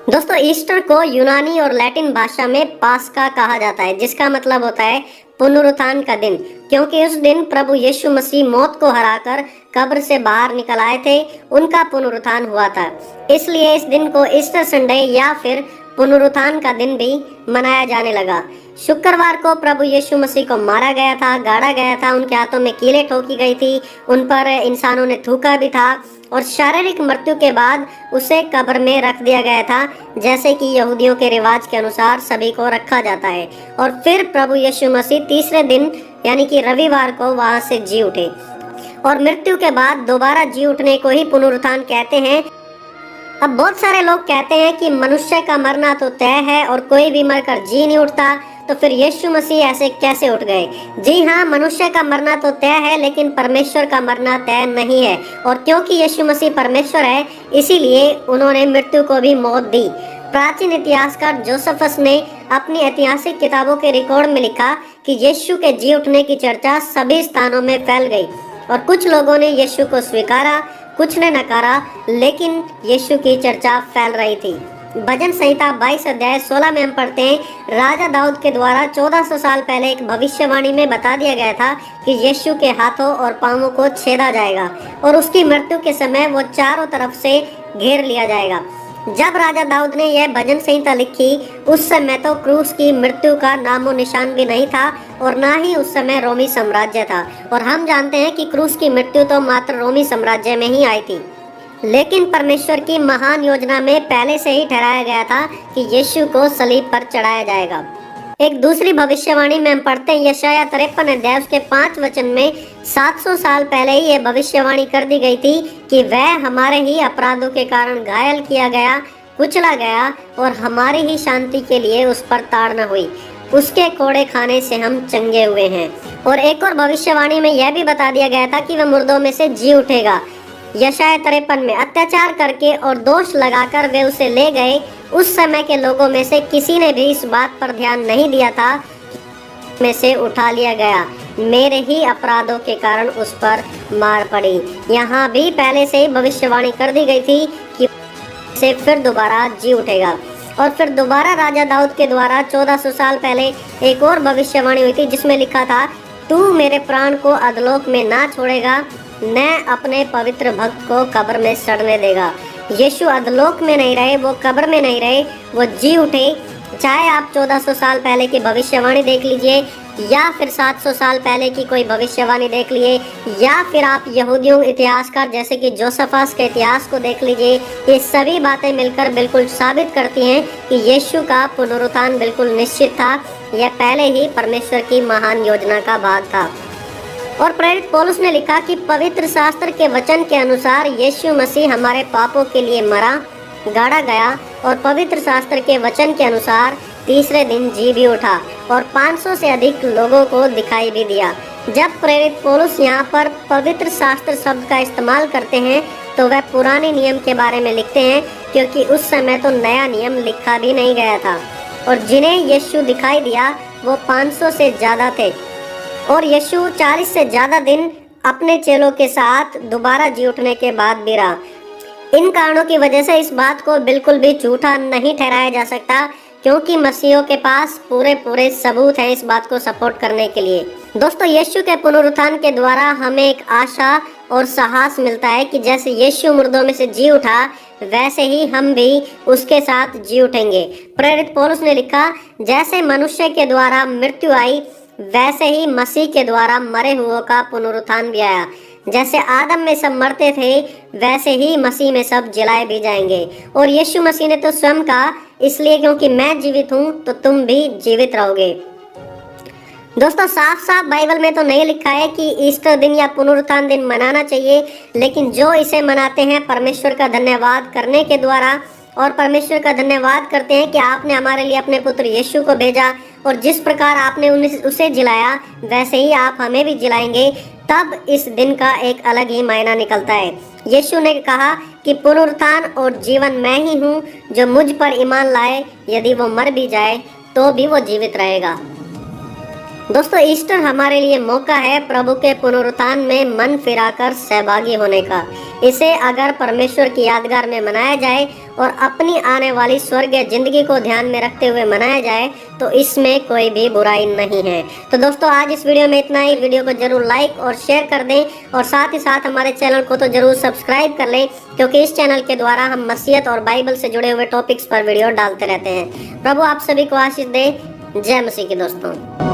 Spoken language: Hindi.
दोस्तों, ईस्टर को यूनानी और लैटिन भाषा में पास्का कहा जाता है, जिसका मतलब होता है पुनरुत्थान का दिन। क्योंकि उस दिन प्रभु यीशु मसीह मौत को हराकर कब्र से बाहर निकल आए थे, उनका पुनरुत्थान हुआ था। इसलिए इस दिन को ईस्टर संडे या फिर पुनरुत्थान का दिन भी मनाया जाने लगा। शुक्रवार को प्रभु यीशु मसीह को मारा गया था, गाड़ा गया था, उनके हाथों में कीलें ठोकी गई थी, उन पर इंसानों ने थूका भी था और शारीरिक मृत्यु के बाद उसे कब्र में रख दिया गया था, जैसे कि यहूदियों के रिवाज के अनुसार सभी को रखा जाता है। और फिर प्रभु यीशु मसीह तीसरे दिन यानी कि रविवार को वहां से जी उठे और मृत्यु के बाद दोबारा जी उठने को ही पुनरुत्थान कहते हैं। अब बहुत सारे लोग कहते हैं कि मनुष्य का मरना तो तय है और कोई भी मरकर जी नहीं उठता, तो फिर यीशु मसीह ऐसे कैसे उठ गए? जी हाँ, मनुष्य का मरना तो तय है, लेकिन परमेश्वर का मरना तय नहीं है। और क्योंकि यीशु मसीह परमेश्वर है, इसीलिए उन्होंने मृत्यु को भी मौत दी। प्राचीन इतिहासकार जोसेफस ने अपनी ऐतिहासिक किताबों के रिकॉर्ड में लिखा कि यीशु के जी उठने की चर्चा सभी स्थानों में फैल गई और कुछ लोगों ने यीशु को स्वीकारा, कुछ ने नकारा, लेकिन यीशु की चर्चा फैल रही थी। भजन संहिता 22 अध्याय 16 में हम पढ़ते हैं, राजा दाऊद के द्वारा 1400 साल पहले एक भविष्यवाणी में बता दिया गया था कि यीशु के हाथों और पांवों को छेदा जाएगा और उसकी मृत्यु के समय वो चारों तरफ से घेर लिया जाएगा। जब राजा दाऊद ने यह भजन संहिता लिखी, उस समय तो क्रूस की मृत्यु का नामो निशान भी नहीं था और ना ही उस समय रोमी साम्राज्य था। और हम जानते हैं कि क्रूस की मृत्यु तो मात्र रोमी साम्राज्य में ही आई थी, लेकिन परमेश्वर की महान योजना में पहले से ही ठहराया गया था कि यीशु को सलीब पर चढ़ाया जाएगा। एक दूसरी भविष्यवाणी में हम पढ़ते हैं, यशाया 53 अध्याय उसके 5 वचन में 700 साल पहले ही यह भविष्यवाणी कर दी गई थी कि वह हमारे ही अपराधों के कारण घायल किया गया, कुचला गया और हमारी ही शांति के लिए उस पर ताड़ना हुई, उसके कोड़े खाने से हम चंगे हुए हैं। और एक और भविष्यवाणी में यह भी बता दिया गया था कि वह मुर्दों में से जी उठेगा। यशाया 53 में अत्याचार करके और दोष लगाकर वे उसे ले गए। उस समय के लोगों में से किसी ने भी इस बात पर ध्यान नहीं दिया था में से उठा लिया गया, मेरे ही अपराधों के कारण उस पर मार पड़ी। यहाँ भी पहले से ही भविष्यवाणी कर दी गई थी कि से फिर दोबारा जी उठेगा। और फिर दोबारा राजा दाऊद के द्वारा 1400 साल पहले एक और भविष्यवाणी हुई थी, जिसमें लिखा था, तू मेरे प्राण को अधलोक में ना छोड़ेगा, न अपने पवित्र भक्त को कब्र में सड़ने देगा। यीशु अधलोक में नहीं रहे, वो कब्र में नहीं रहे, वो जी उठे। चाहे आप 1400 साल पहले की भविष्यवाणी देख लीजिए या फिर 700 साल पहले की कोई भविष्यवाणी देख लिए या फिर आप यहूदियों इतिहासकार जैसे कि जोसेफस के इतिहास को देख लीजिए, ये सभी बातें मिलकर बिल्कुल साबित करती हैं कि यीशु का पुनरुत्थान बिल्कुल निश्चित था। यह पहले ही परमेश्वर की महान योजना का भाग था। और प्रेरित पौलुस ने लिखा कि पवित्र शास्त्र के वचन के अनुसार यीशु मसीह हमारे पापों के लिए मरा, गाड़ा गया और पवित्र शास्त्र के वचन के अनुसार तीसरे दिन जी भी उठा और 500 से अधिक लोगों को दिखाई भी दिया। जब प्रेरित पौलुस यहाँ पर पवित्र शास्त्र शब्द का इस्तेमाल करते हैं तो वह पुराने नियम के बारे में लिखते हैं, क्योंकि उस समय तो नया नियम लिखा भी नहीं गया था और जिन्हें यीशु दिखाई दिया वो 500 से ज़्यादा थे। और यीशु 40 से ज़्यादा दिन अपने चेलों के साथ दोबारा जी उठने के बाद भी रहा। इन कारणों की वजह से इस बात को बिल्कुल भी झूठा नहीं ठहराया जा सकता, क्योंकि मसीहों के पास पूरे सबूत हैं इस बात को सपोर्ट करने के लिए। दोस्तों, यीशु के पुनरुत्थान के द्वारा हमें एक आशा और साहस मिलता है कि जैसे यीशु मुर्दों में से जी उठा, वैसे ही हम भी उसके साथ जी उठेंगे। प्रेरित पौलुस ने लिखा, जैसे मनुष्य के द्वारा मृत्यु आई, वैसे ही मसीह के द्वारा मरे हुओं का पुनरुत्थान भी आया। जैसे आदम में सब मरते थे, वैसे ही मसीह में सब जिलाए भी जाएंगे। और यीशु मसीह ने तो स्वयं कहा, इसलिए क्योंकि मैं जीवित हूँ तो तुम भी जीवित रहोगे। दोस्तों, साफ साफ बाइबल में तो नहीं लिखा है कि ईस्टर दिन या पुनरुत्थान दिन मनाना चाहिए, लेकिन जो इसे मनाते हैं परमेश्वर का धन्यवाद करने के द्वारा और परमेश्वर का धन्यवाद करते हैं कि आपने हमारे लिए अपने पुत्र यीशु को भेजा और जिस प्रकार आपने उसे जिलाया वैसे ही आप हमें भी जिलाएंगे, तब इस दिन का एक अलग ही मायना निकलता है। यीशु ने कहा कि पुनरुत्थान और जीवन मैं ही हूँ, जो मुझ पर ईमान लाए, यदि वो मर भी जाए तो भी वो जीवित रहेगा। दोस्तों ईस्टर हमारे लिए मौका है प्रभु के पुनरुत्थान में मन फिराकर सहभागी होने का। इसे अगर परमेश्वर की यादगार में मनाया जाए और अपनी आने वाली स्वर्गीय जिंदगी को ध्यान में रखते हुए मनाया जाए तो इसमें कोई भी बुराई नहीं है। तो दोस्तों आज इस वीडियो में इतना ही। वीडियो को जरूर लाइक और शेयर कर दें और साथ ही साथ हमारे चैनल को तो जरूर सब्सक्राइब कर लें, क्योंकि इस चैनल के द्वारा हम मसीहत और बाइबल से जुड़े हुए टॉपिक्स पर वीडियो डालते रहते हैं। प्रभु आप सभी को आशीष दे। जय मसीह की दोस्तों।